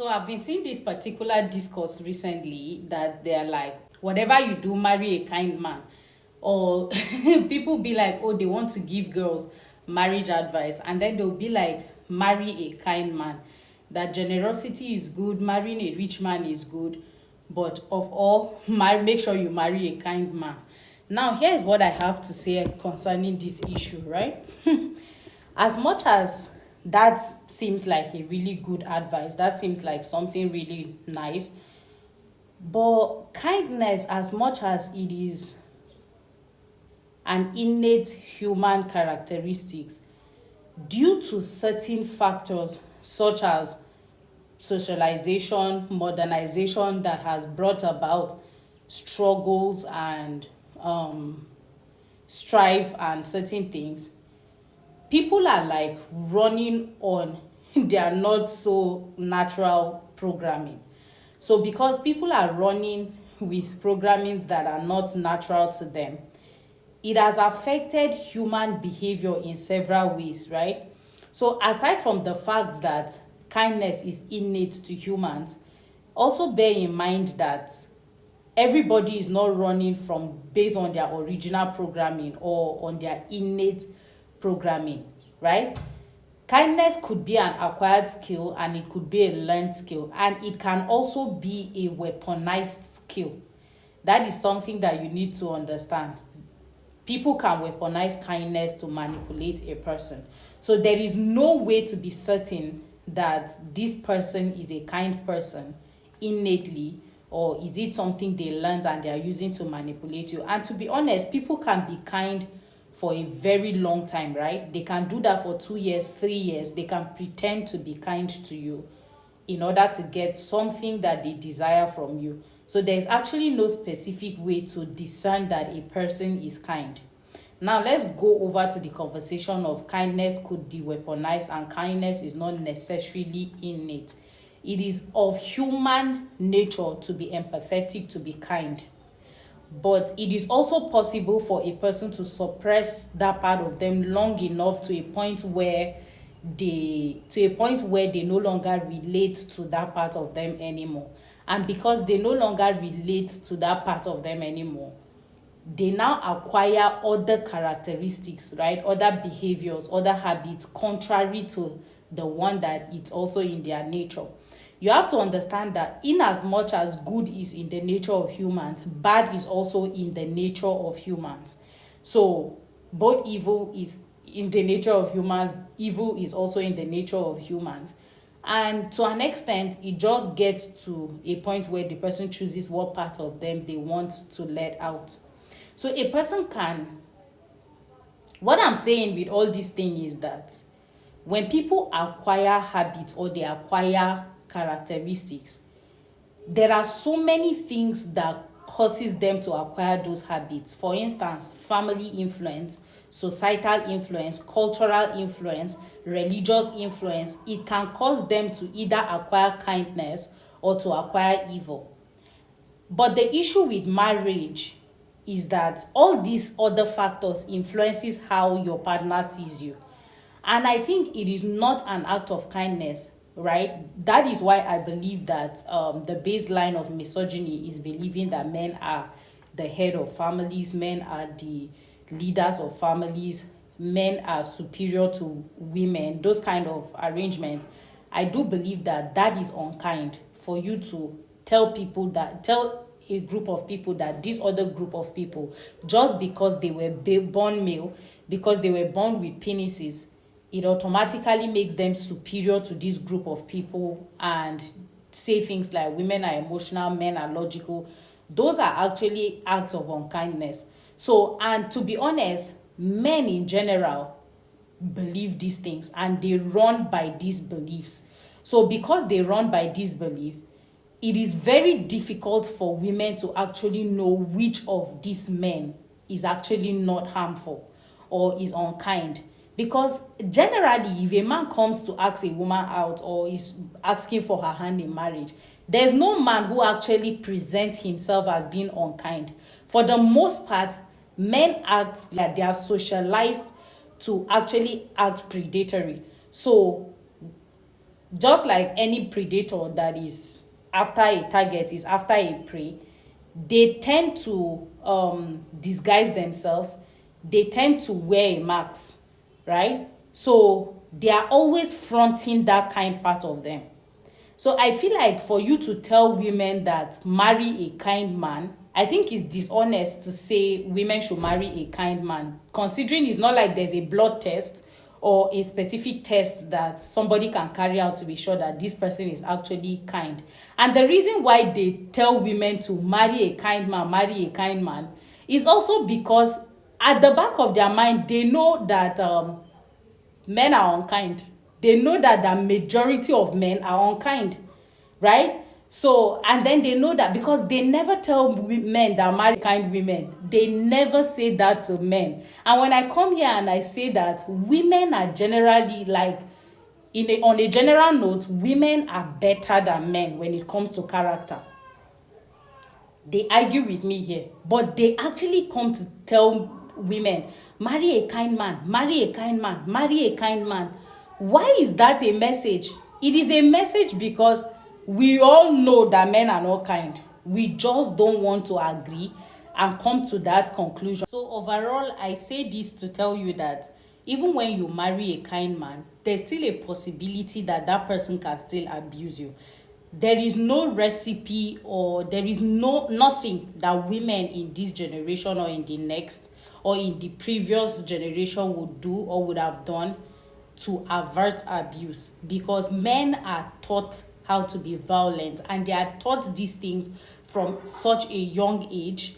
So I've been seeing this particular discourse recently that they're like, whatever you do, marry a kind man. Or people be like, oh, they want to give girls marriage advice, and then they'll be like, marry a kind man. That generosity is good, marrying a rich man is good, but of all, make sure you marry a kind man. Now, here's what I have to say concerning this issue, right? As much as that seems like a really good advice, that seems like something really nice, but kindness, as much as it is an innate human characteristics, due to certain factors such as socialization, modernization that has brought about struggles and strife and certain things, people are like running on their not so natural programming. So because people are running with programmings that are not natural to them, it has affected human behavior in several ways, right? So aside from the fact that kindness is innate to humans, also bear in mind that everybody is not running from based on their original programming or on their innate programming, right? Kindness could be an acquired skill and it could be a learned skill, and it can also be a weaponized skill. That is something that you need to understand. People can weaponize kindness to manipulate a person. So there is no way to be certain that this person is a kind person innately, or is it something they learned and they are using to manipulate you. And to be honest, people can be kind for a very long time, right? They can do that for 2 years, 3 years. They can pretend to be kind to you in order to get something that they desire from you. So there's actually no specific way to discern that a person is kind. Now let's go over to the conversation of kindness could be weaponized and kindness is not necessarily innate. It is of human nature to be empathetic, to be kind. But it is also possible for a person to suppress that part of them long enough to a point where they no longer relate to that part of them anymore. And because they no longer relate to that part of them anymore, they now acquire other characteristics, right? Other behaviors, other habits contrary to the one that it's also in their nature. You have to understand that in as much as good is in the nature of humans, bad is also in the nature of humans. So both evil is in the nature of humans, evil is also in the nature of humans. And to an extent, it just gets to a point where the person chooses what part of them they want to let out. So a person can, what I'm saying with all these things is that when people acquire habits or they acquire characteristics, there are so many things that causes them to acquire those habits. For instance, family influence, societal influence, cultural influence, religious influence. It can cause them to either acquire kindness or to acquire evil. But the issue with marriage is that all these other factors influences how your partner sees you. And I think it is not an act of kindness, right? That is why I believe that the baseline of misogyny is believing that men are the head of families, men are the leaders of families, men are superior to women, those kind of arrangements. I do believe that that is unkind for you to tell a group of people that this other group of people, just because they were born male, because they were born with penises, it automatically makes them superior to this group of people, and say things like women are emotional, men are logical. Those are actually acts of unkindness. So, and to be honest, men in general believe these things and they run by these beliefs. So because they run by this belief, it is very difficult for women to actually know which of these men is actually not harmful or is unkind. Because generally, if a man comes to ask a woman out or is asking for her hand in marriage, there's no man who actually presents himself as being unkind. For the most part, men act like they are socialized to actually act predatory. So just like any predator that is after a target, is after a prey, they tend to disguise themselves. They tend to wear a mask, right? So they are always fronting that kind part of them. So I feel like for you to tell women that marry a kind man, I think it's dishonest to say women should marry a kind man, considering it's not like there's a blood test or a specific test that somebody can carry out to be sure that this person is actually kind. And the reason why they tell women to marry a kind man is also because at the back of their mind, they know that men are unkind. They know that the majority of men are unkind, right? So, and then they know that because they never tell men that marry kind women. They never say that to men. And when I come here and I say that women are generally like, on a general note, women are better than men when it comes to character. They argue with me here, but they actually come to tell women, marry a kind man, marry a kind man, marry a kind man. Why is that a message? It is a message because we all know that men are not kind. We just don't want to agree and come to that conclusion. So overall, I say this to tell you that even when you marry a kind man, there's still a possibility that that person can still abuse you. There is no recipe, or there is nothing that women in this generation or in the next or in the previous generation would do or would have done to avert abuse, because men are taught how to be violent, and they are taught these things from such a young age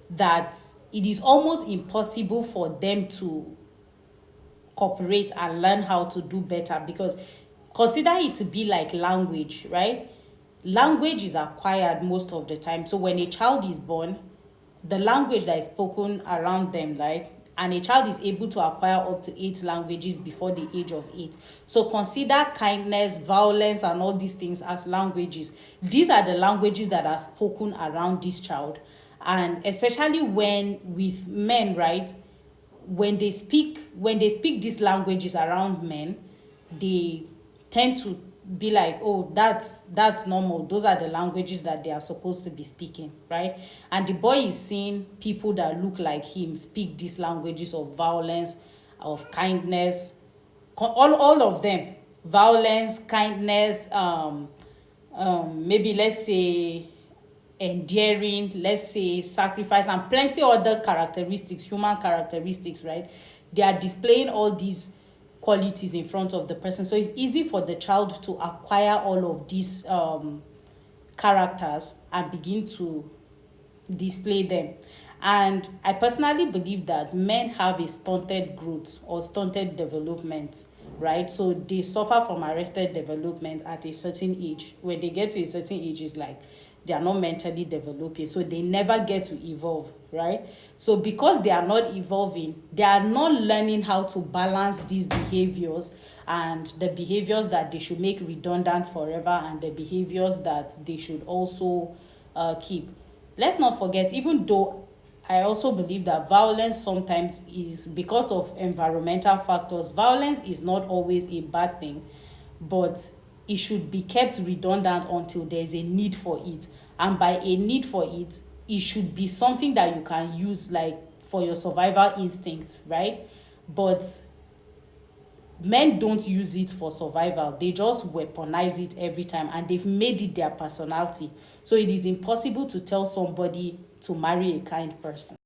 that it is almost impossible for them to cooperate and learn how to do better. Because consider it to be like language, right? Language is acquired most of the time. So when a child is born, the language that is spoken around them, right? And a child is able to acquire up to 8 languages before the age of 8. So consider kindness, violence, and all these things as languages. These are the languages that are spoken around this child. And especially when with men, right? When they speak these languages around men, they tend to be like, oh, that's normal. Those are the languages that they are supposed to be speaking, right? And the boy is seeing people that look like him speak these languages of violence, of kindness, all of them. Violence, kindness, maybe let's say endearing, let's say sacrifice, and plenty other characteristics, human characteristics, right? They are displaying all these qualities in front of the person. So it's easy for the child to acquire all of these characters and begin to display them. And I personally believe that men have a stunted growth or stunted development, right? So they suffer from arrested development at a certain age. When they get to a certain age, it's like they are not mentally developing, so they never get to evolve, right? So because they are not evolving, they are not learning how to balance these behaviors, and the behaviors that they should make redundant forever, and the behaviors that they should also keep. Let's not forget, even though I also believe that violence sometimes is because of environmental factors, violence is not always a bad thing, but it should be kept redundant until there is a need for it. And by a need for it, it should be something that you can use like for your survival instinct, right? But men don't use it for survival. They just weaponize it every time, and they've made it their personality. So it is impossible to tell somebody to marry a kind person.